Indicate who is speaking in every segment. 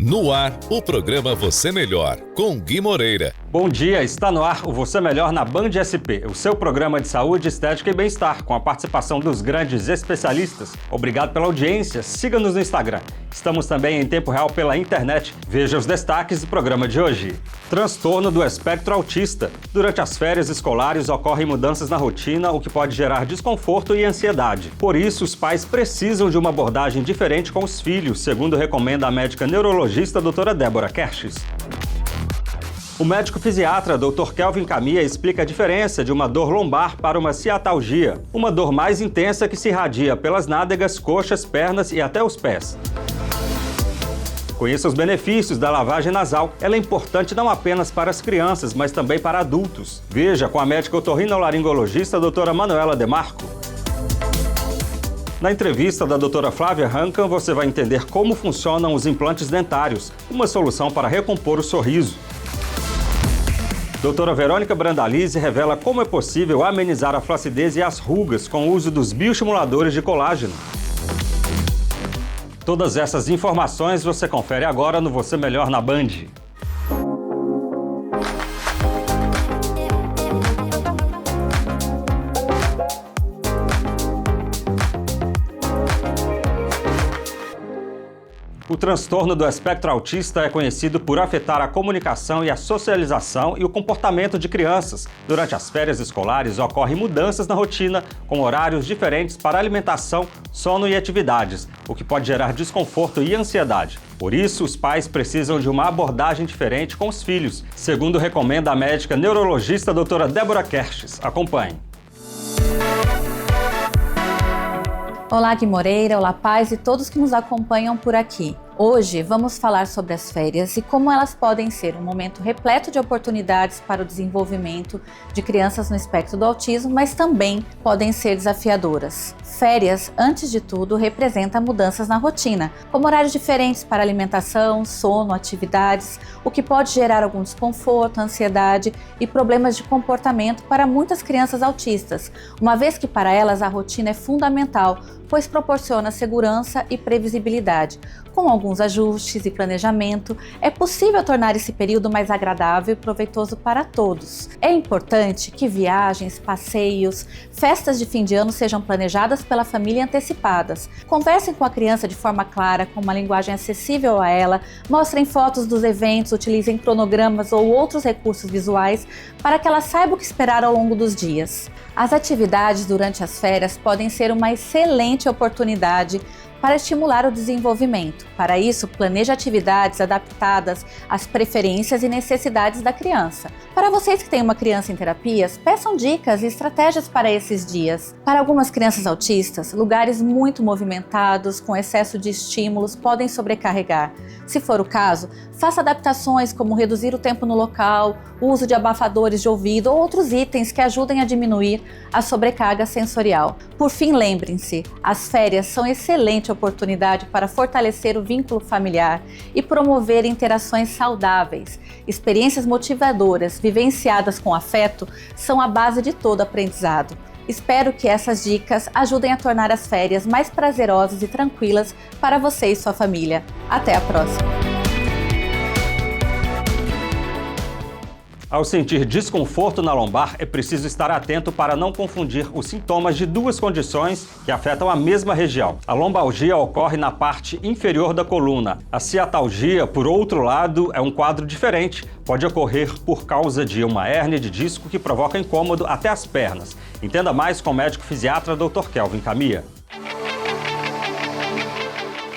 Speaker 1: No ar, o programa Você Melhor, com Gui Moreira.
Speaker 2: Bom dia, está no ar o Você Melhor na Band SP, o seu programa de saúde, estética e bem-estar, com a participação dos grandes especialistas. Obrigado pela audiência, siga-nos no Instagram. Estamos também em tempo real pela internet. Veja os destaques do programa de hoje. Transtorno do espectro autista. Durante as férias escolares ocorrem mudanças na rotina, o que pode gerar desconforto e ansiedade. Por isso, os pais precisam de uma abordagem diferente com os filhos, segundo recomenda a médica neurologista doutora Débora Kerches. O médico fisiatra Dr. Kelvin Camia explica a diferença de uma dor lombar para uma ciatalgia, uma dor mais intensa que se irradia pelas nádegas, coxas, pernas e até os pés. Conheça os benefícios da lavagem nasal. Ela é importante não apenas para as crianças, mas também para adultos. Veja com a médica otorrinolaringologista doutora Manuela Demarco. Na entrevista da doutora Flávia Rancan, você vai entender como funcionam os implantes dentários, uma solução para recompor o sorriso. Doutora Verônica Brandalize revela como é possível amenizar a flacidez e as rugas com o uso dos bioestimuladores de colágeno. Todas essas informações você confere agora no Você Melhor na Band. O transtorno do espectro autista é conhecido por afetar a comunicação e a socialização e o comportamento de crianças. Durante as férias escolares, ocorrem mudanças na rotina, com horários diferentes para alimentação, sono e atividades, o que pode gerar desconforto e ansiedade. Por isso, os pais precisam de uma abordagem diferente com os filhos, segundo recomenda a médica neurologista doutora Débora Kerches. Acompanhe.
Speaker 3: Olá, Gui Moreira, olá, pais e todos que nos acompanham por aqui. Hoje vamos falar sobre as férias e como elas podem ser um momento repleto de oportunidades para o desenvolvimento de crianças no espectro do autismo, mas também podem ser desafiadoras. Férias, antes de tudo, representam mudanças na rotina, como horários diferentes para alimentação, sono, atividades, o que pode gerar algum desconforto, ansiedade e problemas de comportamento para muitas crianças autistas, uma vez que para elas a rotina é fundamental, pois proporciona segurança e previsibilidade. Com alguns ajustes e planejamento, é possível tornar esse período mais agradável e proveitoso para todos. É importante que viagens, passeios, festas de fim de ano sejam planejadas pela família antecipadas. Conversem com a criança de forma clara, com uma linguagem acessível a ela, mostrem fotos dos eventos, utilizem cronogramas ou outros recursos visuais para que ela saiba o que esperar ao longo dos dias. As atividades durante as férias podem ser uma excelente oportunidade para estimular o desenvolvimento. Para isso, planeje atividades adaptadas às preferências e necessidades da criança. Para vocês que têm uma criança em terapias, peçam dicas e estratégias para esses dias. Para algumas crianças autistas, lugares muito movimentados, com excesso de estímulos, podem sobrecarregar. Se for o caso, faça adaptações como reduzir o tempo no local, o uso de abafadores de ouvido ou outros itens que ajudem a diminuir a sobrecarga sensorial. Por fim, lembrem-se, as férias são excelente oportunidade para fortalecer o vínculo familiar e promover interações saudáveis. Experiências motivadoras, vivenciadas com afeto, são a base de todo aprendizado. Espero que essas dicas ajudem a tornar as férias mais prazerosas e tranquilas para você e sua família. Até a próxima!
Speaker 2: Ao sentir desconforto na lombar, é preciso estar atento para não confundir os sintomas de duas condições que afetam a mesma região. A lombalgia ocorre na parte inferior da coluna. A ciatalgia, por outro lado, é um quadro diferente. Pode ocorrer por causa de uma hérnia de disco que provoca incômodo até as pernas. Entenda mais com o médico fisiatra Dr. Kelvin Camia.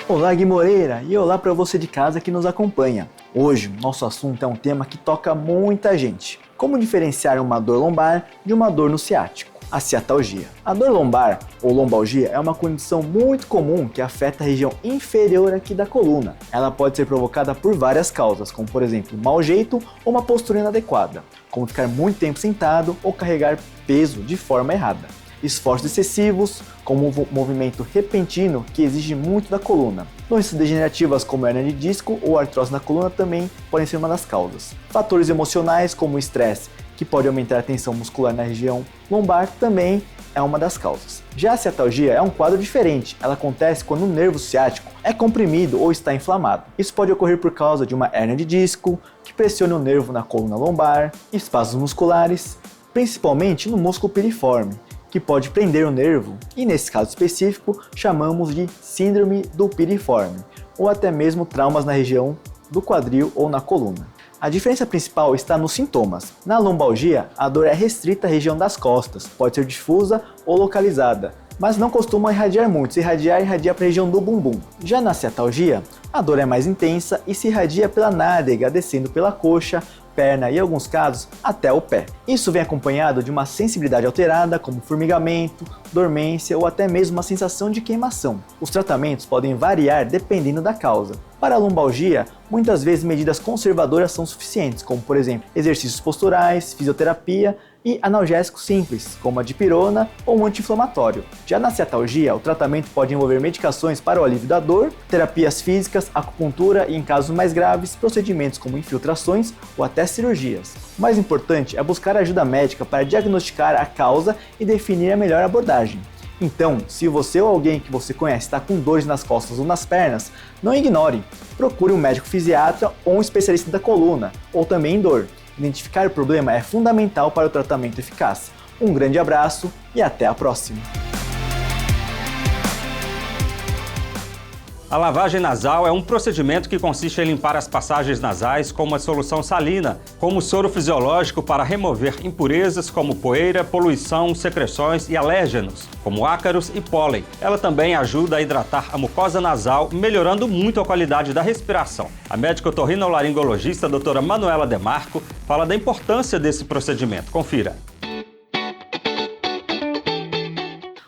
Speaker 4: Olá, Gui Moreira, e olá para você de casa que nos acompanha. Hoje, nosso assunto é um tema que toca muita gente. Como diferenciar uma dor lombar de uma dor no ciático? A ciatalgia. A dor lombar, ou lombalgia, é uma condição muito comum que afeta a região inferior aqui da coluna. Ela pode ser provocada por várias causas, como por exemplo, mau jeito ou uma postura inadequada, como ficar muito tempo sentado ou carregar peso de forma errada. Esforços excessivos, como um movimento repentino que exige muito da coluna. Doenças degenerativas como hérnia de disco ou artrose na coluna também podem ser uma das causas. Fatores emocionais como o estresse, que pode aumentar a tensão muscular na região lombar, também é uma das causas. Já a ciatalgia é um quadro diferente, ela acontece quando o nervo ciático é comprimido ou está inflamado. Isso pode ocorrer por causa de uma hérnia de disco, que pressiona o nervo na coluna lombar, espasmos musculares, principalmente no músculo piriforme, que pode prender o nervo, e nesse caso específico chamamos de síndrome do piriforme, ou até mesmo traumas na região do quadril ou na coluna. A diferença principal está nos sintomas. Na lombalgia, a dor é restrita à região das costas, pode ser difusa ou localizada, mas não costuma irradiar muito. Se irradia para a região do bumbum. Já na ciatalgia, a dor é mais intensa e se irradia pela nádega, descendo pela coxa, perna e, em alguns casos, até o pé. Isso vem acompanhado de uma sensibilidade alterada, como formigamento, dormência ou até mesmo uma sensação de queimação. Os tratamentos podem variar dependendo da causa. Para a lombalgia, muitas vezes medidas conservadoras são suficientes, como por exemplo, exercícios posturais, fisioterapia e analgésicos simples, como a dipirona ou um anti-inflamatório. Já na ciatalgia, o tratamento pode envolver medicações para o alívio da dor, terapias físicas, acupuntura e, em casos mais graves, procedimentos como infiltrações ou até cirurgias. O mais importante é buscar ajuda médica para diagnosticar a causa e definir a melhor abordagem. Então, se você ou alguém que você conhece está com dores nas costas ou nas pernas, não ignore. Procure um médico fisiatra ou um especialista da coluna, ou também em dor. Identificar o problema é fundamental para o tratamento eficaz. Um grande abraço e até a próxima!
Speaker 2: A lavagem nasal é um procedimento que consiste em limpar as passagens nasais com uma solução salina, como soro fisiológico para remover impurezas como poeira, poluição, secreções e alérgenos, como ácaros e pólen. Ela também ajuda a hidratar a mucosa nasal, melhorando muito a qualidade da respiração. A médica otorrinolaringologista a doutora Manuela Demarco fala da importância desse procedimento. Confira.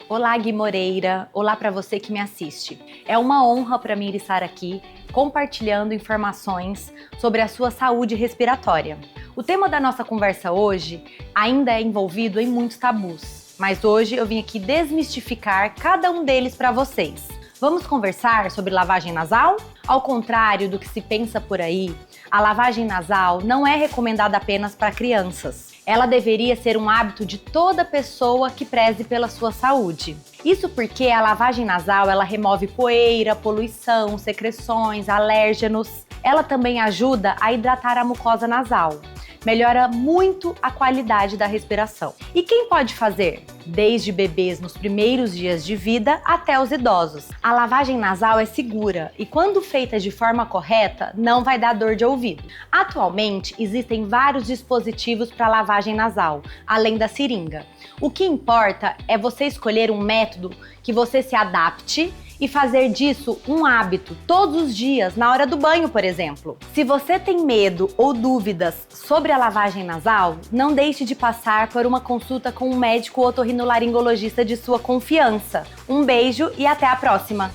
Speaker 3: Olá, Gui Moreira. Olá para você que me assiste. É uma honra para mim estar aqui compartilhando informações sobre a sua saúde respiratória. O tema da nossa conversa hoje ainda é envolvido em muitos tabus, mas hoje eu vim aqui desmistificar cada um deles para vocês. Vamos conversar sobre lavagem nasal? Ao contrário do que se pensa por aí, a lavagem nasal não é recomendada apenas para crianças. Ela deveria ser um hábito de toda pessoa que preze pela sua saúde. Isso porque a lavagem nasal ela remove poeira, poluição, secreções, alérgenos. Ela também ajuda a hidratar a mucosa nasal. Melhora muito a qualidade da respiração. E quem pode fazer? Desde bebês nos primeiros dias de vida até os idosos. A lavagem nasal é segura e, quando feita de forma correta, não vai dar dor de ouvido. Atualmente, existem vários dispositivos para lavagem nasal, além da seringa. O que importa é você escolher um método que você se adapte e fazer disso um hábito todos os dias, na hora do banho, por exemplo. Se você tem medo ou dúvidas sobre a lavagem nasal, não deixe de passar por uma consulta com um médico otorrinolaringologista de sua confiança. Um beijo e até a próxima!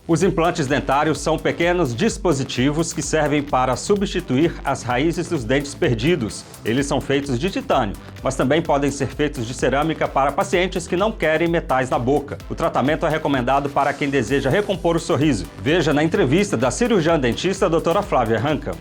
Speaker 2: Os implantes dentários são pequenos dispositivos que servem para substituir as raízes dos dentes perdidos. Eles são feitos de titânio, mas também podem ser feitos de cerâmica para pacientes que não querem metais na boca. O tratamento é recomendado para quem deseja recompor o sorriso. Veja na entrevista da cirurgiã dentista doutora Flávia Rancan.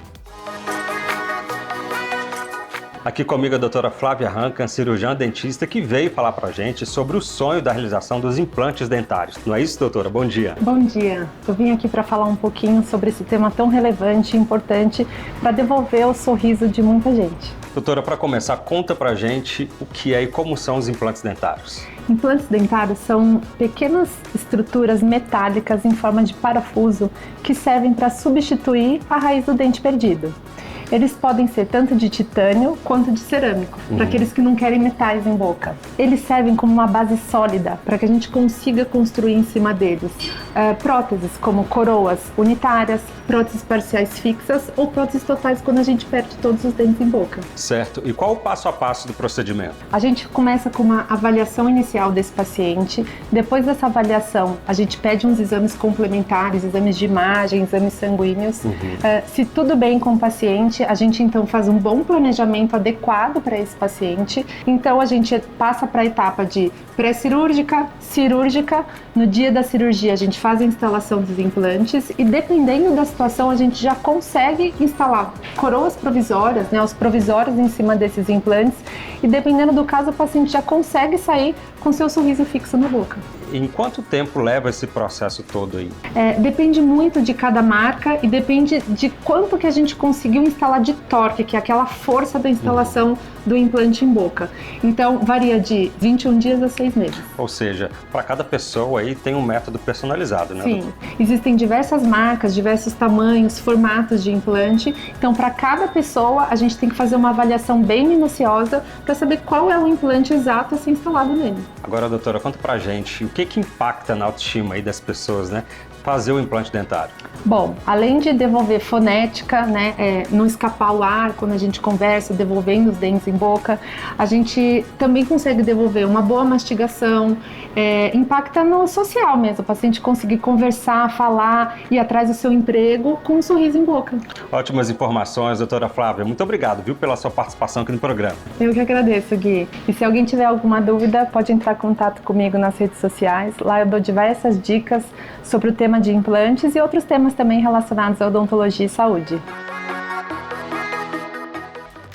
Speaker 2: Aqui comigo a doutora Flávia Rancan, cirurgiã dentista, que veio falar pra gente sobre o sonho da realização dos implantes dentários. Não é isso, doutora? Bom dia.
Speaker 5: Bom dia. Eu vim aqui para falar um pouquinho sobre esse tema tão relevante e importante para devolver o sorriso de muita gente.
Speaker 2: Doutora, para começar, conta pra gente o que é e como são os implantes dentários.
Speaker 5: Implantes dentários são pequenas estruturas metálicas em forma de parafuso que servem para substituir a raiz do dente perdido. Eles podem ser tanto de titânio quanto de cerâmico, para aqueles que não querem metais em boca. Eles servem como uma base sólida para que a gente consiga construir em cima deles próteses como coroas unitárias, próteses parciais fixas ou próteses totais quando a gente perde todos os dentes em boca.
Speaker 2: Certo. E qual o passo a passo do procedimento?
Speaker 5: A gente começa com uma avaliação inicial desse paciente. Depois dessa avaliação, a gente pede uns exames complementares, exames de imagem, exames sanguíneos. Se tudo bem com o paciente, paciente, a gente então faz um bom planejamento adequado para esse paciente. Então a gente passa para a etapa de pré-cirúrgica, cirúrgica. No dia da cirurgia a gente faz a instalação dos implantes e dependendo da situação a gente já consegue instalar coroas provisórias, né, os provisórios em cima desses implantes e dependendo do caso o paciente já consegue sair com seu sorriso fixo na boca.
Speaker 2: Em quanto tempo leva esse processo todo aí?
Speaker 5: Depende muito de cada marca e depende de quanto que a gente conseguiu instalar de torque, que é aquela força da instalação do implante em boca. Então, varia de 21 dias a 6 meses.
Speaker 2: Ou seja, para cada pessoa aí tem um método personalizado, né?
Speaker 5: Sim, existem diversas marcas, diversos tamanhos, formatos de implante. Então, para cada pessoa, a gente tem que fazer uma avaliação bem minuciosa para saber qual é o implante exato a ser instalado nele.
Speaker 2: Agora, doutora, conta pra gente o que impacta na autoestima aí das pessoas, né? Fazer o implante dentário.
Speaker 5: Bom, além de devolver fonética, né, não escapar o ar quando a gente conversa, devolvendo os dentes em boca, a gente também consegue devolver uma boa mastigação, impacta no social mesmo, o paciente conseguir conversar, falar, ir atrás do seu emprego com um sorriso em boca.
Speaker 2: Ótimas informações, doutora Flávia. Muito obrigado, viu, pela sua participação aqui no programa.
Speaker 5: Eu que agradeço, Gui. E se alguém tiver alguma dúvida, pode entrar em contato comigo nas redes sociais. Lá eu dou diversas dicas sobre o tema de implantes e outros temas também relacionados à odontologia e saúde.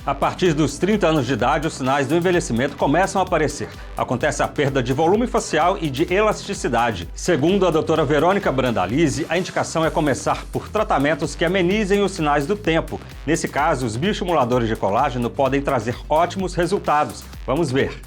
Speaker 2: A partir dos 30 anos de idade, os sinais do envelhecimento começam a aparecer. Acontece a perda de volume facial e de elasticidade. Segundo a doutora Verônica Brandalize, a indicação é começar por tratamentos que amenizem os sinais do tempo. Nesse caso, os bioestimuladores de colágeno podem trazer ótimos resultados. Vamos ver.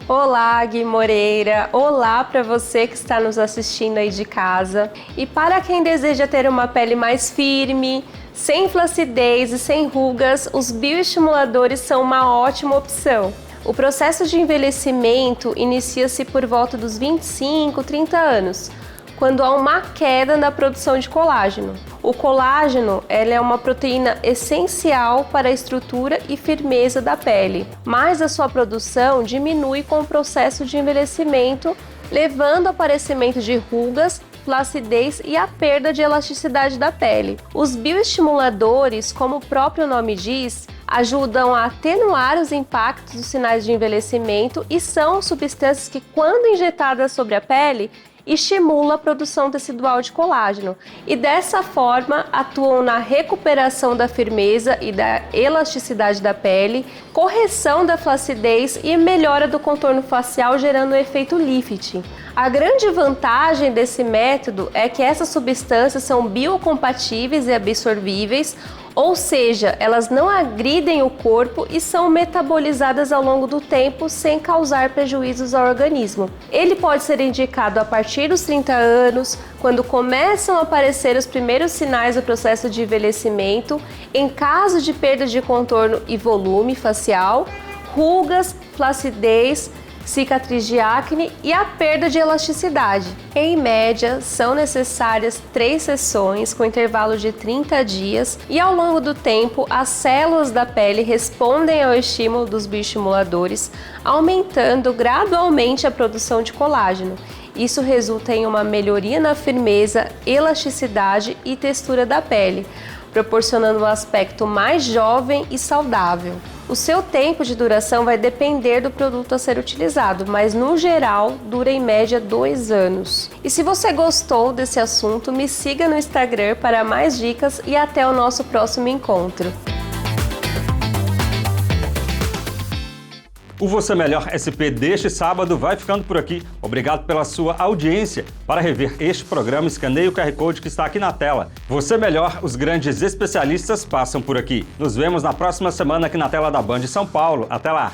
Speaker 6: Olá, Gui Moreira! Olá para você que está nos assistindo aí de casa. E para quem deseja ter uma pele mais firme, sem flacidez e sem rugas, os bioestimuladores são uma ótima opção. O processo de envelhecimento inicia-se por volta dos 25, 30 anos, quando há uma queda na produção de colágeno. O colágeno é uma proteína essencial para a estrutura e firmeza da pele, mas a sua produção diminui com o processo de envelhecimento, levando ao aparecimento de rugas, flacidez e a perda de elasticidade da pele. Os bioestimuladores, como o próprio nome diz, ajudam a atenuar os impactos dos sinais de envelhecimento e são substâncias que, quando injetadas sobre a pele, estimula a produção tecidual de colágeno e dessa forma atuam na recuperação da firmeza e da elasticidade da pele, correção da flacidez e melhora do contorno facial, gerando o efeito lifting. A grande vantagem desse método é que essas substâncias são biocompatíveis e absorvíveis, ou seja, elas não agridem o corpo e são metabolizadas ao longo do tempo sem causar prejuízos ao organismo. Ele pode ser indicado a partir dos 30 anos, quando começam a aparecer os primeiros sinais do processo de envelhecimento, em caso de perda de contorno e volume facial, rugas, flacidez, cicatriz de acne e a perda de elasticidade. Em média, são necessárias 3 sessões com intervalo de 30 dias e ao longo do tempo, as células da pele respondem ao estímulo dos bioestimuladores, aumentando gradualmente a produção de colágeno. Isso resulta em uma melhoria na firmeza, elasticidade e textura da pele, proporcionando um aspecto mais jovem e saudável. O seu tempo de duração vai depender do produto a ser utilizado, mas no geral dura em média 2 anos. E se você gostou desse assunto, me siga no Instagram para mais dicas e até o nosso próximo encontro.
Speaker 2: O Você Melhor SP deste sábado vai ficando por aqui. Obrigado pela sua audiência. Para rever este programa, escaneie o QR Code que está aqui na tela. Você Melhor, os grandes especialistas passam por aqui. Nos vemos na próxima semana aqui na tela da Band São Paulo. Até lá!